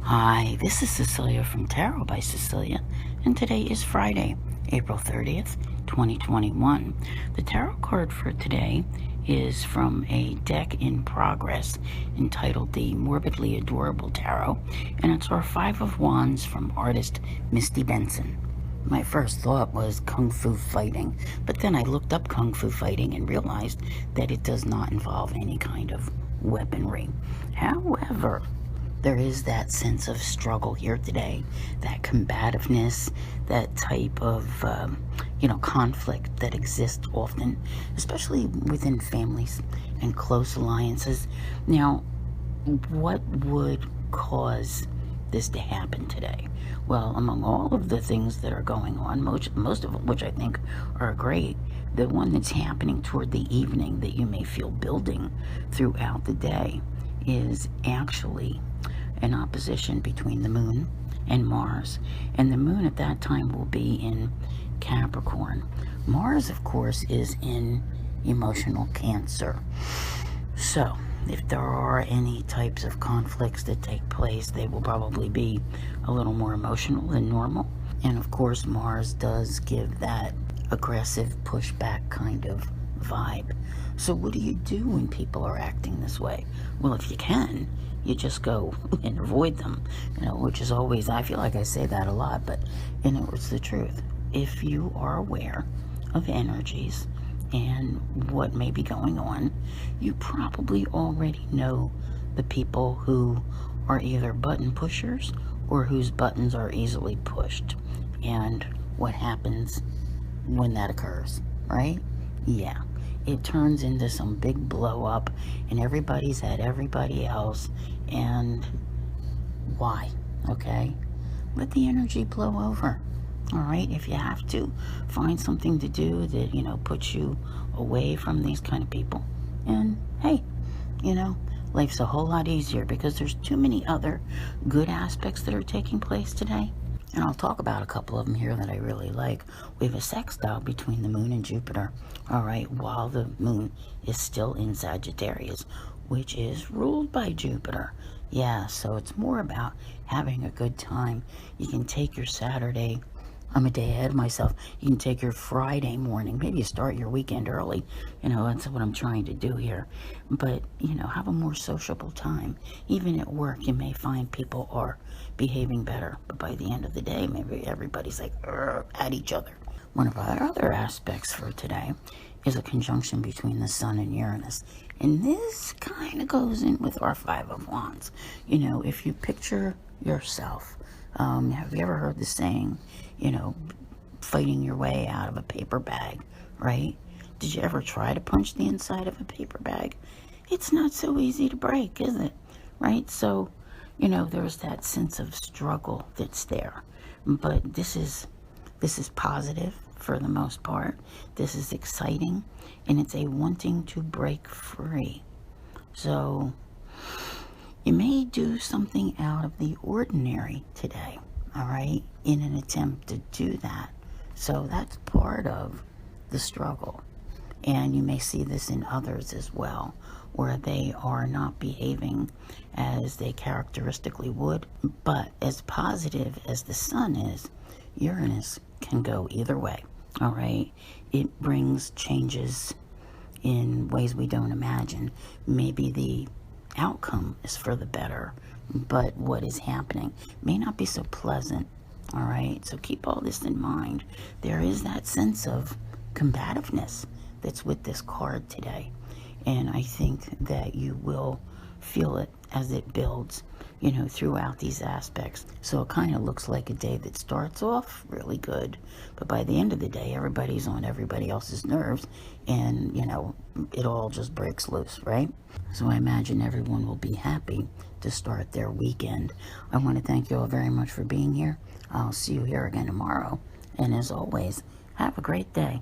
Hi, this is Cecilia from Tarot by Cecilia, and today is Friday, April 30th, 2021. The tarot card for today is from a deck in progress entitled the Morbidly Adorable Tarot, and it's our Five of Wands from artist Misty Benson. My first thought was Kung Fu fighting, but then I looked up Kung Fu fighting and realized that it does not involve any kind of weaponry. However, there is that sense of struggle here today, that combativeness, that type of, conflict that exists often, especially within families and close alliances. Now, what would cause this to happen today? Well, among all of the things that are going on, most of which I think are great, the one that's happening toward the evening that you may feel building throughout the day is actually an opposition between the moon and Mars. And the moon at that time will be in Capricorn. Mars, of course, is in emotional Cancer. So, if there are any types of conflicts that take place, they will probably be a little more emotional than normal. And of course, Mars does give that aggressive pushback kind of vibe. So what do you do when people are acting this way? Well, if you can, you just go and avoid them, which is always, I feel like I say that a lot, but it's the truth. If you are aware of energies and what may be going on, you probably already know the people who are either button pushers or whose buttons are easily pushed, and what happens when that occurs, right? Yeah, it turns into some big blow up, and everybody's at everybody else. And why? Okay, let the energy blow over. All right, if you have to, find something to do that puts you away from these kind of people, and hey, life's a whole lot easier because there's too many other good aspects that are taking place today. And I'll talk about a couple of them here that I really like. We have a sextile between the moon and Jupiter, all right, while the moon is still in Sagittarius, which is ruled by Jupiter. Yeah, so it's more about having a good time. You can take your Saturday, I'm a day ahead of myself. You can take your Friday morning, maybe you start your weekend early. That's what I'm trying to do here. But, have a more sociable time. Even at work, you may find people are behaving better. But by the end of the day, maybe everybody's like at each other. One of our other aspects for today is a conjunction between the Sun and Uranus. And this kind of goes in with our Five of Wands. If you picture yourself, have you ever heard the saying, fighting your way out of a paper bag, right? Did you ever try to punch the inside of a paper bag? It's not so easy to break, is it? Right? So, there's that sense of struggle that's there. But this is positive for the most part. This is exciting, and it's a wanting to break free. So, you may do something out of the ordinary today, all right, in an attempt to do that. So that's part of the struggle. And you may see this in others as well, where they are not behaving as they characteristically would. But as positive as the Sun is, Uranus can go either way, all right? It brings changes in ways we don't imagine. Maybe the outcome is for the better, but what is happening may not be so pleasant. All right, so keep all this in mind. There is that sense of combativeness that's with this card today, and I think that you will feel it as it builds throughout these aspects. So it kind of looks like a day that starts off really good, but by the end of the day, everybody's on everybody else's nerves, and it all just breaks loose, right? So I imagine everyone will be happy to start their weekend. I want to thank you all very much for being here. I'll see you here again tomorrow, and as always, have a great day.